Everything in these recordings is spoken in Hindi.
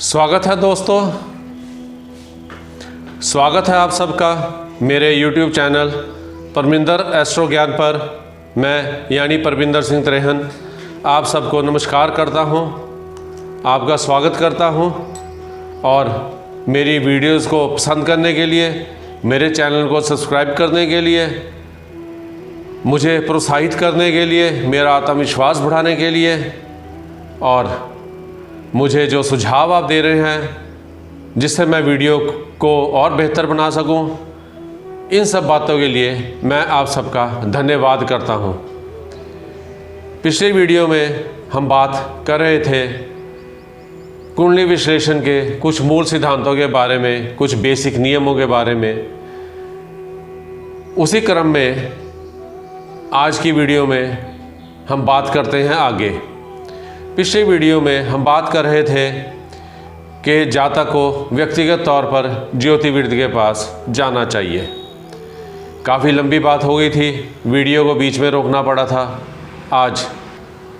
स्वागत है दोस्तों, स्वागत है आप सबका मेरे YouTube चैनल परमिंदर एस्ट्रो ज्ञान पर। मैं यानी परमिंदर सिंह त्रेहन आप सबको नमस्कार करता हूं, आपका स्वागत करता हूं और मेरी वीडियोस को पसंद करने के लिए, मेरे चैनल को सब्सक्राइब करने के लिए, मुझे प्रोत्साहित करने के लिए, मेरा आत्मविश्वास बढ़ाने के लिए और मुझे जो सुझाव आप दे रहे हैं जिससे मैं वीडियो को और बेहतर बना सकूं, इन सब बातों के लिए मैं आप सबका धन्यवाद करता हूं। पिछले वीडियो में हम बात कर रहे थे कुंडली विश्लेषण के कुछ मूल सिद्धांतों के बारे में, कुछ बेसिक नियमों के बारे में। उसी क्रम में आज की वीडियो में हम बात करते हैं आगे। पिछले वीडियो में हम बात कर रहे थे कि जातक को व्यक्तिगत तौर पर ज्योतिर्विद के पास जाना चाहिए। काफ़ी लंबी बात हो गई थी, वीडियो को बीच में रोकना पड़ा था। आज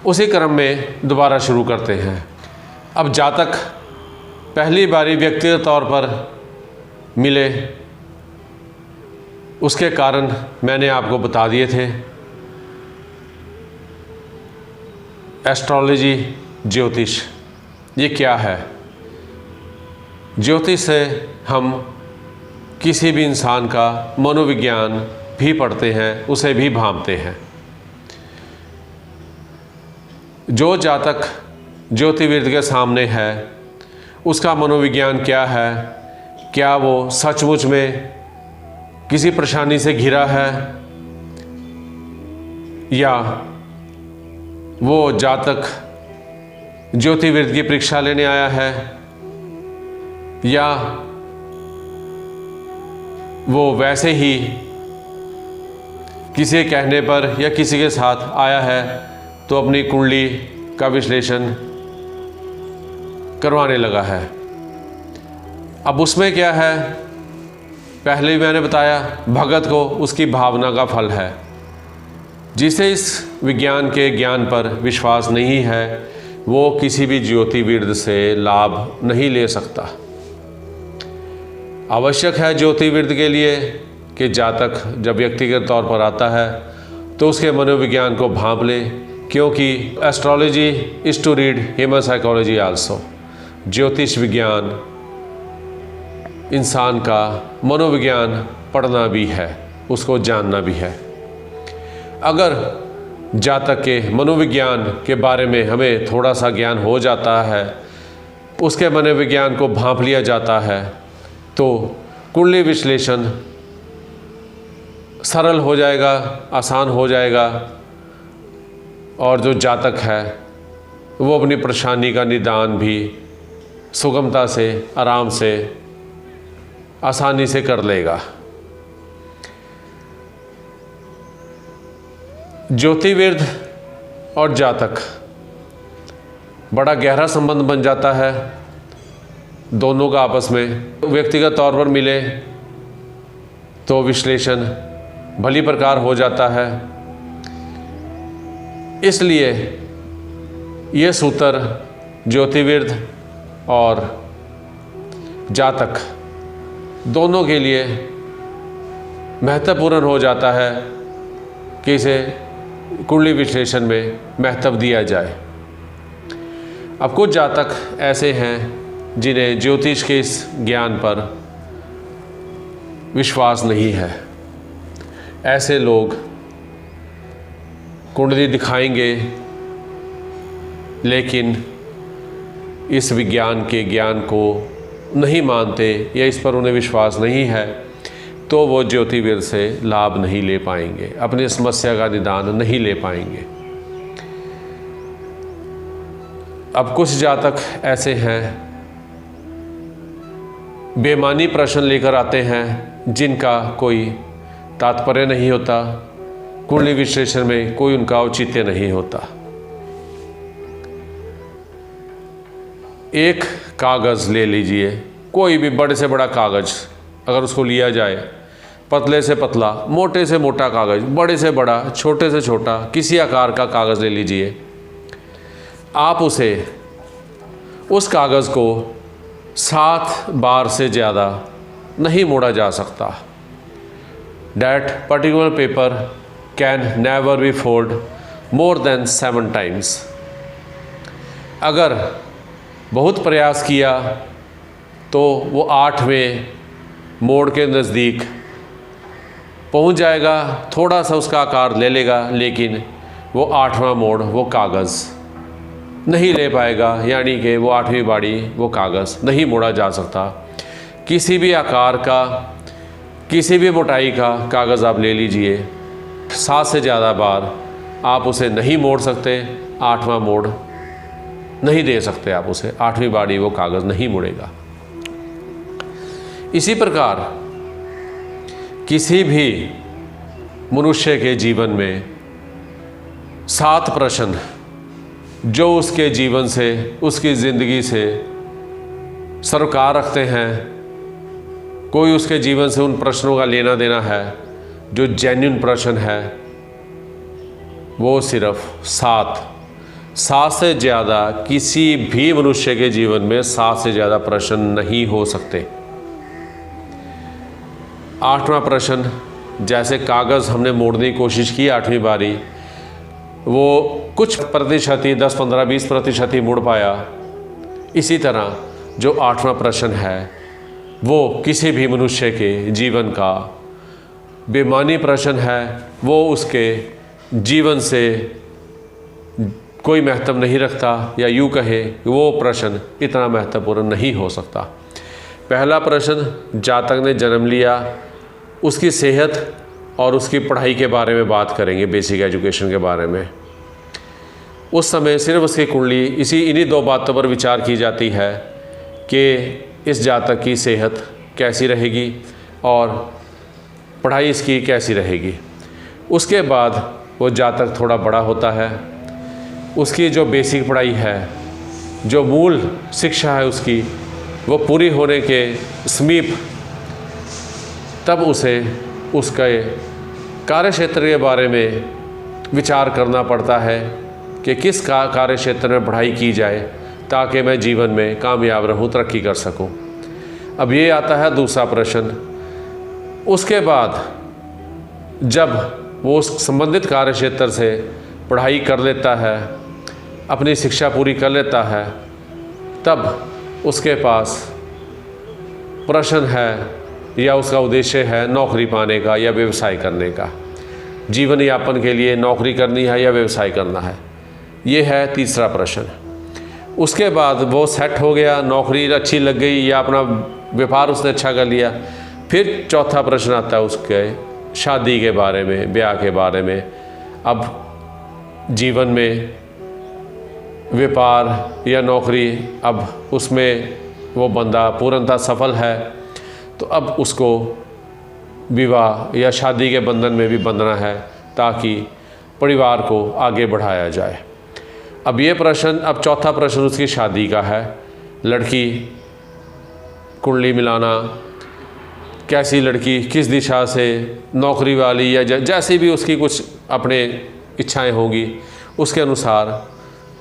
उसी क्रम में दोबारा शुरू करते हैं। अब जातक पहली बारी व्यक्तिगत तौर पर मिले, उसके कारण मैंने आपको बता दिए थे। एस्ट्रोलॉजी, ज्योतिष, ये क्या है? ज्योतिष से हम किसी भी इंसान का मनोविज्ञान भी पढ़ते हैं, उसे भी भांपते हैं। जो जातक ज्योतिर्विद के सामने है, उसका मनोविज्ञान क्या है? क्या वो सचमुच में किसी परेशानी से घिरा है, या वो जातक ज्योतिर्विद की परीक्षा लेने आया है, या वो वैसे ही किसी कहने पर या किसी के साथ आया है तो अपनी कुंडली का विश्लेषण करवाने लगा है। अब उसमें क्या है? पहले भी मैंने बताया, भगत को उसकी भावना का फल है। जिसे इस विज्ञान के ज्ञान पर विश्वास नहीं है, वो किसी भी ज्योतिर्विद से लाभ नहीं ले सकता। आवश्यक है ज्योतिर्विद के लिए कि जातक जब व्यक्तिगत तौर पर आता है तो उसके मनोविज्ञान को भांप ले, क्योंकि astrology is to read human psychology also. ज्योतिष विज्ञान इंसान का मनोविज्ञान पढ़ना भी है, उसको जानना भी है। अगर जातक के मनोविज्ञान के बारे में हमें थोड़ा सा ज्ञान हो जाता है, उसके मनोविज्ञान को भांप लिया जाता है, तो कुंडली विश्लेषण सरल हो जाएगा, आसान हो जाएगा और जो जातक है वो अपनी परेशानी का निदान भी सुगमता से, आराम से, आसानी से कर लेगा। ज्योतिर्विद और जातक बड़ा गहरा संबंध बन जाता है दोनों का आपस में। व्यक्तिगत तौर पर मिले तो विश्लेषण भली प्रकार हो जाता है। इसलिए ये सूत्र ज्योतिर्विद और जातक दोनों के लिए महत्वपूर्ण हो जाता है कि इसे कुंडली विश्लेषण में महत्व दिया जाए। अब कुछ जातक ऐसे हैं जिन्हें ज्योतिष के इस ज्ञान पर विश्वास नहीं है। ऐसे लोग कुंडली दिखाएंगे, लेकिन इस विज्ञान के ज्ञान को नहीं मानते या इस पर उन्हें विश्वास नहीं है, तो वो ज्योतिर्विद से लाभ नहीं ले पाएंगे, अपनी समस्या का निदान नहीं ले पाएंगे। अब कुछ जातक ऐसे हैं बेमानी प्रश्न लेकर आते हैं जिनका कोई तात्पर्य नहीं होता, कुंडली विश्लेषण में कोई उनका औचित्य नहीं होता। एक कागज़ ले लीजिए, कोई भी बड़े से बड़ा कागज़ अगर उसको लिया जाए, पतले से पतला, मोटे से मोटा कागज़, बड़े से बड़ा, छोटे से छोटा, किसी आकार का कागज़ ले लीजिए। आप उस कागज़ को 7 बार से ज़्यादा नहीं मोड़ा जा सकता। That particular paper can never be fold more than 7 times। अगर बहुत प्रयास किया तो वो 8वें मोड़ के नज़दीक पहुंच जाएगा, थोड़ा सा उसका आकार ले लेगा, लेकिन वो 8वां मोड़ वो कागज़ नहीं ले पाएगा, यानी कि वो 8वीं बाड़ी वो कागज़ नहीं मोड़ा जा सकता। किसी भी आकार का, किसी भी मोटाई का कागज़ आप ले लीजिए, 7 से ज़्यादा बार आप उसे नहीं मोड़ सकते, 8वां मोड़ नहीं दे सकते आप उसे, 8वीं बाड़ी वो कागज़ नहीं मुड़ेगा। इसी प्रकार किसी भी मनुष्य के जीवन में 7 प्रश्न जो उसके जीवन से, उसकी ज़िंदगी से सरोकार रखते हैं, कोई उसके जीवन से उन प्रश्नों का लेना देना है जो जेन्युइन प्रश्न है, वो सिर्फ 7 से ज़्यादा किसी भी मनुष्य के जीवन में 7 से ज़्यादा प्रश्न नहीं हो सकते। 8वां प्रश्न, जैसे कागज़ हमने मोड़ने की कोशिश की 8वीं बारी, वो कुछ प्रतिशत ही 10, 15, 20% ही मुड़ पाया। इसी तरह जो 8वां प्रश्न है वो किसी भी मनुष्य के जीवन का बेमानी प्रश्न है, वो उसके जीवन से कोई महत्व नहीं रखता, या यूँ कहे वो प्रश्न इतना महत्वपूर्ण नहीं हो सकता। पहला प्रश्न, जातक ने जन्म लिया, उसकी सेहत और उसकी पढ़ाई के बारे में बात करेंगे, बेसिक एजुकेशन के बारे में। उस समय सिर्फ उसकी कुंडली इन्हीं 2 बातों पर विचार की जाती है कि इस जातक की सेहत कैसी रहेगी और पढ़ाई इसकी कैसी रहेगी। उसके बाद वो जातक थोड़ा बड़ा होता है, उसकी जो बेसिक पढ़ाई है, जो मूल शिक्षा है उसकी, वो पूरी होने के समीप तब उसे उसके कार्य क्षेत्र के बारे में विचार करना पड़ता है कि किस कार्य क्षेत्र में पढ़ाई की जाए ताकि मैं जीवन में कामयाब रहूं, तरक्की कर सकूं। अब ये आता है दूसरा प्रश्न। उसके बाद जब वो उस संबंधित कार्य क्षेत्र से पढ़ाई कर लेता है, अपनी शिक्षा पूरी कर लेता है, तब उसके पास प्रश्न है या उसका उद्देश्य है नौकरी पाने का या व्यवसाय करने का। जीवन यापन के लिए नौकरी करनी है या व्यवसाय करना है, ये है तीसरा प्रश्न। उसके बाद वो सेट हो गया, नौकरी अच्छी लग गई या अपना व्यापार उसने अच्छा कर लिया, फिर चौथा प्रश्न आता है उसके शादी के बारे में, ब्याह के बारे में। अब जीवन में व्यापार या नौकरी, अब उसमें वो बंदा पूर्णतः सफल है, तो अब उसको विवाह या शादी के बंधन में भी बंधना है ताकि परिवार को आगे बढ़ाया जाए। अब ये प्रश्न, अब चौथा प्रश्न उसकी शादी का है। लड़की कुंडली मिलाना, कैसी लड़की, किस दिशा से, नौकरी वाली या जैसी भी उसकी कुछ अपने इच्छाएं होंगी, उसके अनुसार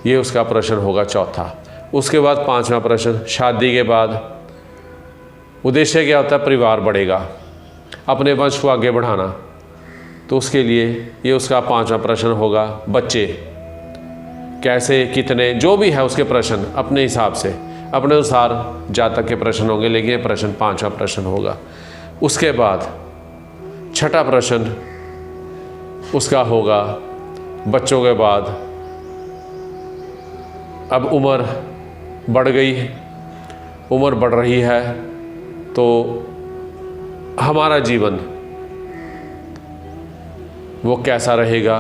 ये उसका प्रश्न होगा चौथा। उसके बाद 5वां प्रश्न, शादी के बाद उद्देश्य क्या होता है? परिवार बढ़ेगा, अपने वंश को आगे बढ़ाना, तो उसके लिए ये उसका 5वां प्रश्न होगा। बच्चे कैसे, कितने, जो भी है उसके प्रश्न अपने हिसाब से, अपने अनुसार जातक के प्रश्न होंगे, लेकिन ये प्रश्न 5वां प्रश्न होगा। उसके बाद 6ठा प्रश्न उसका होगा बच्चों के बाद। अब उम्र बढ़ गई, उम्र बढ़ रही है, तो हमारा जीवन वो कैसा रहेगा?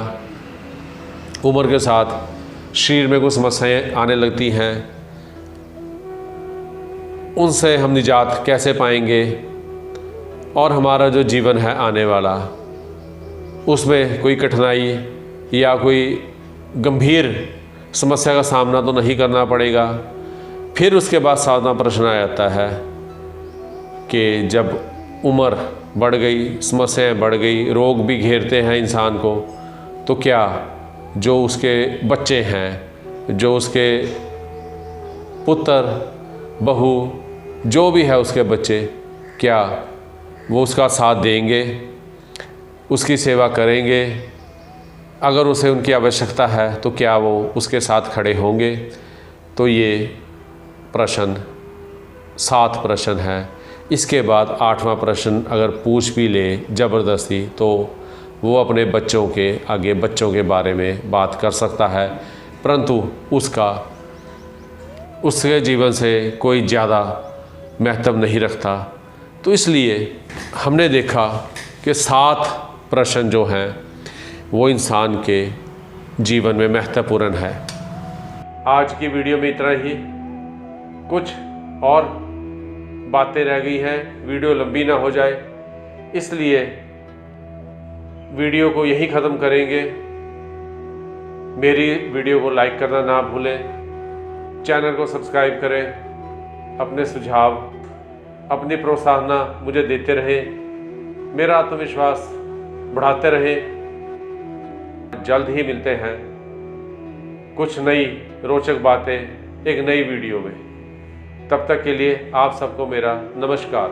उम्र के साथ शरीर में कुछ समस्याएं आने लगती हैं, उनसे हम निजात कैसे पाएंगे? और हमारा जो जीवन है आने वाला, उसमें कोई कठिनाई या कोई गंभीर समस्या का सामना तो नहीं करना पड़ेगा। फिर उसके बाद 7वां प्रश्न आ जाता है कि जब उम्र बढ़ गई, समस्याएं बढ़ गई, रोग भी घेरते हैं इंसान को, तो क्या जो उसके बच्चे हैं, जो उसके पुत्र, बहू जो भी है उसके बच्चे, क्या वो उसका साथ देंगे, उसकी सेवा करेंगे? अगर उसे उनकी आवश्यकता है तो क्या वो उसके साथ खड़े होंगे? तो ये प्रश्न 7 प्रश्न है। इसके बाद 8वां प्रश्न अगर पूछ भी ले ज़बरदस्ती, तो वो अपने बच्चों के आगे बच्चों के बारे में बात कर सकता है, परंतु उसके जीवन से कोई ज़्यादा महत्व नहीं रखता। तो इसलिए हमने देखा कि 7 प्रश्न जो हैं वो इंसान के जीवन में महत्वपूर्ण है। आज की वीडियो में इतना ही। कुछ और बातें रह गई हैं, वीडियो लंबी ना हो जाए, इसलिए वीडियो को यहीं ख़त्म करेंगे। मेरी वीडियो को लाइक करना ना भूलें, चैनल को सब्सक्राइब करें, अपने सुझाव, अपनी प्रोत्साहना मुझे देते रहें, मेरा आत्मविश्वास बढ़ाते रहें। जल्द ही मिलते हैं कुछ नई रोचक बातें एक नई वीडियो में। तब तक के लिए आप सबको मेरा नमस्कार।